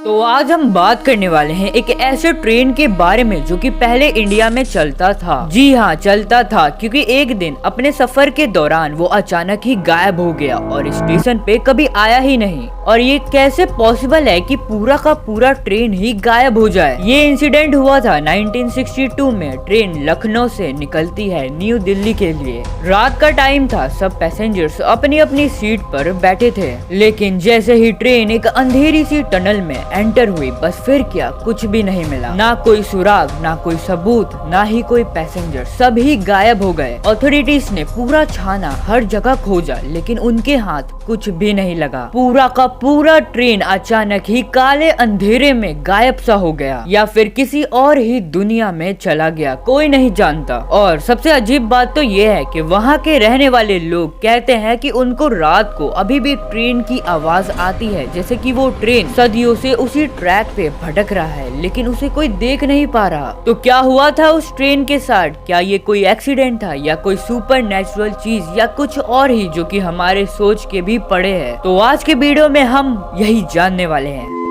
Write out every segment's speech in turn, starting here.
तो आज हम बात करने वाले हैं एक ऐसे ट्रेन के बारे में जो कि पहले इंडिया में चलता था। जी हाँ, चलता था, क्योंकि एक दिन अपने सफर के दौरान वो अचानक ही गायब हो गया और स्टेशन पे कभी आया ही नहीं। और ये कैसे पॉसिबल है कि पूरा का पूरा ट्रेन ही गायब हो जाए। ये इंसिडेंट हुआ था 1962 में। ट्रेन लखनऊ से निकलती है न्यू दिल्ली के लिए। रात का टाइम था, सब पैसेंजर्स अपनी अपनी सीट पर बैठे थे, लेकिन जैसे ही ट्रेन एक अंधेरी सी टनल में एंटर हुई, बस फिर क्या, कुछ भी नहीं मिला। ना कोई सुराग, ना कोई सबूत, ना ही कोई पैसेंजर, सभी गायब हो गए। अथॉरिटीज ने पूरा छाना, हर जगह खोजा, लेकिन उनके हाथ कुछ भी नहीं लगा। पूरा का पूरा ट्रेन अचानक ही काले अंधेरे में गायब सा हो गया, या फिर किसी और ही दुनिया में चला गया, कोई नहीं जानता। और सबसे अजीब बात तो ये है कि वहाँ के रहने वाले लोग कहते हैं कि उनको रात को अभी भी ट्रेन की आवाज आती है, जैसे कि वो ट्रेन सदियों से उसी ट्रैक पे भटक रहा है, लेकिन उसे कोई देख नहीं पा रहा। तो क्या हुआ था उस ट्रेन के साथ? क्या ये कोई एक्सीडेंट था, या कोई सुपर नेचुरल चीज, या कुछ और ही जो कि हमारे सोच के भी पड़े है? तो आज के वीडियो में हम यही जानने वाले हैं।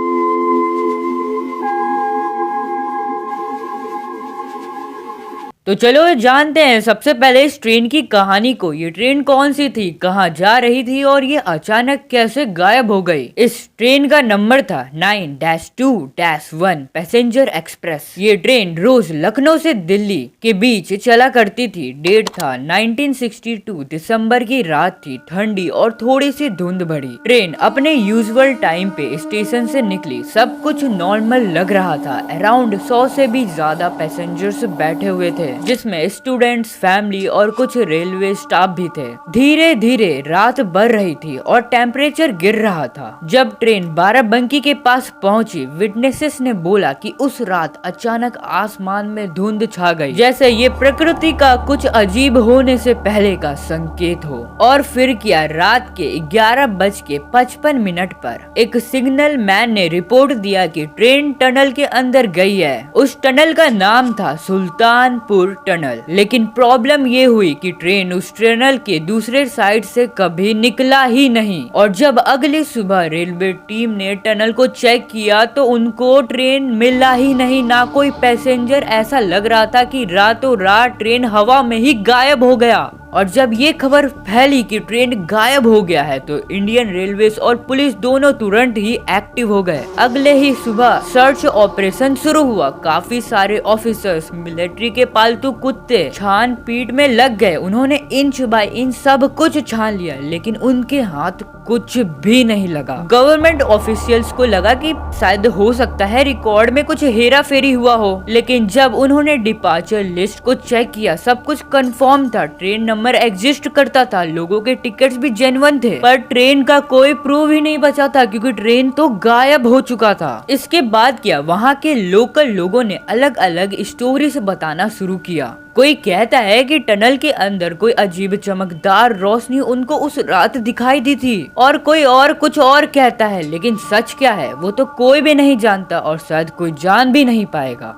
तो चलो जानते हैं सबसे पहले इस ट्रेन की कहानी को। ये ट्रेन कौन सी थी, कहाँ जा रही थी, और ये अचानक कैसे गायब हो गई? इस ट्रेन का नंबर था 9-2-1 पैसेंजर एक्सप्रेस। ये ट्रेन रोज लखनऊ से दिल्ली के बीच चला करती थी। डेट था 1962, दिसंबर की रात थी, ठंडी और थोड़ी सी धुंध भरी। ट्रेन अपने यूजुअल टाइम पे स्टेशन से निकली। सब कुछ नॉर्मल लग रहा था। अराउंड 100 से भी ज्यादा पैसेंजर्स बैठे हुए थे, जिसमें स्टूडेंट्स, फैमिली और कुछ रेलवे स्टाफ भी थे। धीरे धीरे रात बढ़ रही थी और टेम्परेचर गिर रहा था। जब ट्रेन बाराबंकी के पास पहुंची, विटनेसेस ने बोला कि उस रात अचानक आसमान में धुंध छा गई, जैसे ये प्रकृति का कुछ अजीब होने से पहले का संकेत हो। और फिर क्या, रात के 11:55 पर एक सिग्नल मैन ने रिपोर्ट दिया कि ट्रेन टनल के अंदर गई है। उस टनल का नाम था सुल्तानपुर टनल। लेकिन प्रॉब्लम ये हुई कि ट्रेन उस टनल के दूसरे साइड से कभी निकला ही नहीं। और जब अगली सुबह रेलवे टीम ने टनल को चेक किया तो उनको ट्रेन मिला ही नहीं, ना कोई पैसेंजर। ऐसा लग रहा था कि रातों रात ट्रेन हवा में ही गायब हो गया। और जब ये खबर फैली कि ट्रेन गायब हो गया है, तो इंडियन रेलवेज और पुलिस दोनों तुरंत ही एक्टिव हो गए। अगले ही सुबह सर्च ऑपरेशन शुरू हुआ। काफी सारे ऑफिसर्स, मिलिट्री के पालतू कुत्ते छान पीट में लग गए। उन्होंने इंच बाय इंच सब कुछ छान लिया, लेकिन उनके हाथ कुछ भी नहीं लगा। गवर्नमेंट ऑफिशियल्स को लगा कि शायद हो सकता है रिकॉर्ड में कुछ हेरा फेरी हुआ हो, लेकिन जब उन्होंने डिपार्चर लिस्ट को चेक किया, सब कुछ कंफर्म था। ट्रेन नंबर एग्जिस्ट करता था, लोगों के टिकट्स भी जेन्युइन थे, पर ट्रेन का कोई प्रूफ ही नहीं बचा था, क्योंकि ट्रेन तो गायब हो चुका था। इसके बाद क्या, वहाँ के लोकल लोगों ने अलग अलग स्टोरी से बताना शुरू किया। कोई कहता है कि टनल के अंदर कोई अजीब चमकदार रोशनी उनको उस रात दिखाई दी थी, और कोई और कुछ और कहता है। लेकिन सच क्या है वो तो कोई भी नहीं जानता, और शायद कोई जान भी नहीं पाएगा।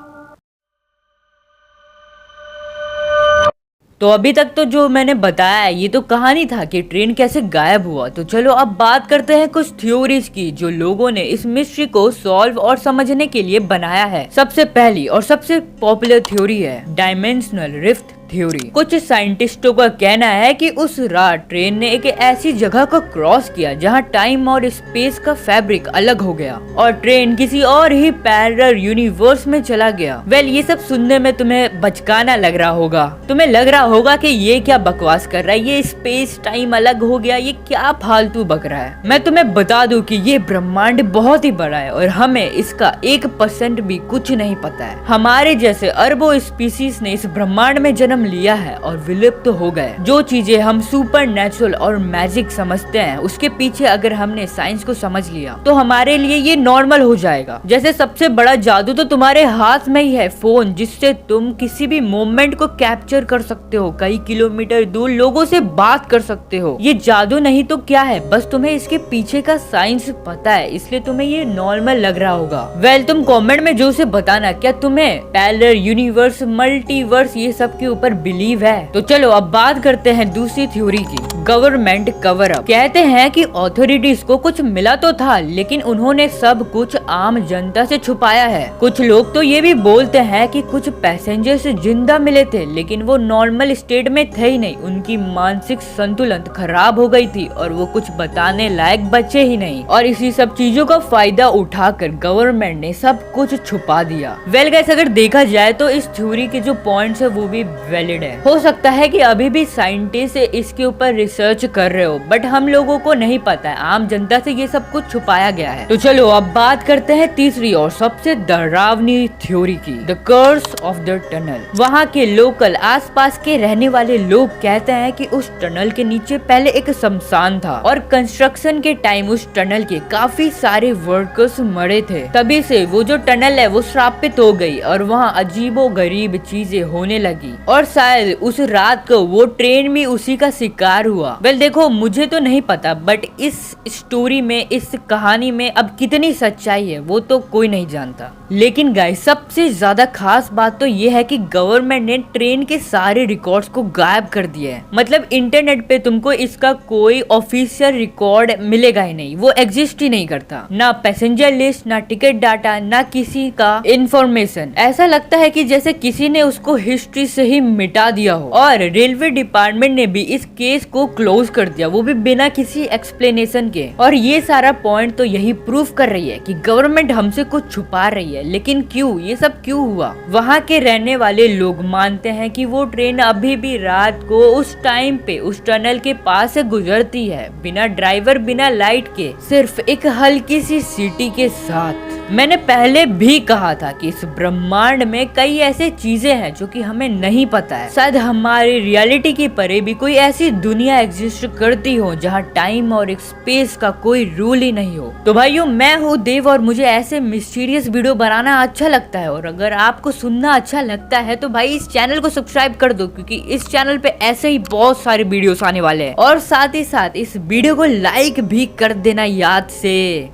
तो अभी तक तो जो मैंने बताया है ये तो कहानी था कि ट्रेन कैसे गायब हुआ। तो चलो अब बात करते हैं कुछ थ्योरीज की, जो लोगों ने इस मिस्ट्री को सॉल्व और समझने के लिए बनाया है। सबसे पहली और सबसे पॉपुलर थ्योरी है डायमेंशनल रिफ्ट थ्योरी। कुछ साइंटिस्टों का कहना है कि उस रात ट्रेन ने एक ऐसी जगह को क्रॉस किया जहां टाइम और स्पेस का फैब्रिक अलग हो गया, और ट्रेन किसी और ही पैरेलल यूनिवर्स में चला गया। वेल, ये सब सुनने में तुम्हें बचकाना लग रहा होगा। तुम्हें लग रहा होगा कि ये क्या बकवास कर रहा है, ये स्पेस टाइम अलग हो गया, ये क्या फालतू बक रहा है। मैं तुम्हें बता दूं कि ये ब्रह्मांड बहुत ही बड़ा है और हमें इसका 1% भी कुछ नहीं पता है। हमारे जैसे अरबों स्पीसीज ने इस ब्रह्मांड में जन्म लिया है और विलुप्त हो गए। जो चीजें हम सुपर नेचुरल और मैजिक समझते हैं, उसके पीछे अगर हमने साइंस को समझ लिया तो हमारे लिए ये नॉर्मल हो जाएगा। जैसे सबसे बड़ा जादू तो तुम्हारे हाथ में ही है, फोन, जिससे तुम किसी भी मोमेंट को कैप्चर कर सकते हो, कई किलोमीटर दूर लोगों से बात कर सकते हो। ये जादू नहीं तो क्या है, बस तुम्हें इसके पीछे का साइंस पता है, इसलिए तुम्हें ये नॉर्मल लग रहा होगा। वेल, तुम कमेंट में जो से बताना, क्या तुम्हें पैरेलल यूनिवर्स, मल्टीवर्स, ये सब के ऊपर बिलीव है। तो चलो अब बात करते हैं दूसरी थ्योरी की, गवर्नमेंट कवर अप। कहते हैं कि ऑथोरिटीज को कुछ मिला तो था, लेकिन उन्होंने सब कुछ आम जनता से छुपाया है। कुछ लोग तो ये भी बोलते हैं कि कुछ पैसेंजर्स जिंदा मिले थे, लेकिन वो नॉर्मल स्टेट में थे ही नहीं, उनकी मानसिक संतुलन खराब हो गई थी और वो कुछ बताने लायक बचे ही नहीं। और इसी सब चीजों का फायदा उठाकर गवर्नमेंट ने सब कुछ छुपा दिया। वेल गाइस, अगर देखा जाए तो इस थ्योरी के जो पॉइंट्स है वो भी वैलिड है। हो सकता है कि अभी भी साइंटिस्ट इसके ऊपर रिसर्च कर रहे हो, बट हम लोगों को नहीं पता है, आम जनता से ये सब कुछ छुपाया गया है। तो चलो अब बात करते हैं तीसरी और सबसे डरावनी थ्योरी की, the curse of the tunnel. वहाँ के लोकल आसपास के रहने वाले लोग कहते हैं कि उस टनल के नीचे पहले एक शमशान था और कंस्ट्रक्शन के टाइम उस टनल के काफी सारे वर्कर्स मरे थे। तभी से वो जो टनल है वो श्रापित हो गई और वहाँ अजीबो गरीब चीजें होने लगी और शायद उस रात को वो ट्रेन भी उसी का शिकार हुआ। वेल देखो, मुझे तो नहीं पता, बट इस स्टोरी में, इस कहानी में अब कितनी सच्चाई है वो तो कोई नहीं जानता। लेकिन गाइस, सबसे ज्यादा खास बात तो ये है कि गवर्नमेंट ने ट्रेन के सारे रिकॉर्ड्स को गायब कर दिया है। मतलब इंटरनेट पे तुमको इसका कोई ऑफिशियल रिकॉर्ड मिलेगा ही नहीं, वो एग्जिस्ट ही नहीं करता। ना पैसेंजर लिस्ट, ना टिकट डाटा, ना किसी का इंफॉर्मेशन। ऐसा लगता है कि जैसे किसी ने उसको हिस्ट्री से ही मिटा दिया हो। और रेलवे डिपार्टमेंट ने भी इस केस को क्लोज कर दिया, वो भी बिना किसी एक्सप्लेनेशन के। और ये सारा पॉइंट तो यही प्रूफ कर रही है कि गवर्नमेंट हमसे कुछ छुपा रही है। लेकिन क्यों, ये सब क्यों हुआ? वहाँ के रहने वाले लोग मानते हैं कि वो ट्रेन अभी भी रात को उस टाइम पे उस टनल के पास से गुजरती है, बिना ड्राइवर, बिना लाइट के, सिर्फ एक हल्की सी सीटी के साथ। मैंने पहले भी कहा था कि इस ब्रह्मांड में कई ऐसी चीजें हैं जो कि हमें नहीं पता है। शायद हमारी रियलिटी के परे भी कोई ऐसी दुनिया एग्जिस्ट करती हो जहाँ टाइम और स्पेस का कोई रूल ही नहीं हो। तो भाइयों, मैं हूँ देव और मुझे ऐसे मिस्टीरियस वीडियो बनाना अच्छा लगता है। और अगर आपको सुनना अच्छा लगता है तो भाई इस चैनल को सब्सक्राइब कर दो, क्योंकि इस चैनल पे ऐसे ही बहुत सारे वीडियोस आने वाले हैं। और साथ ही साथ इस वीडियो को लाइक भी कर देना याद से।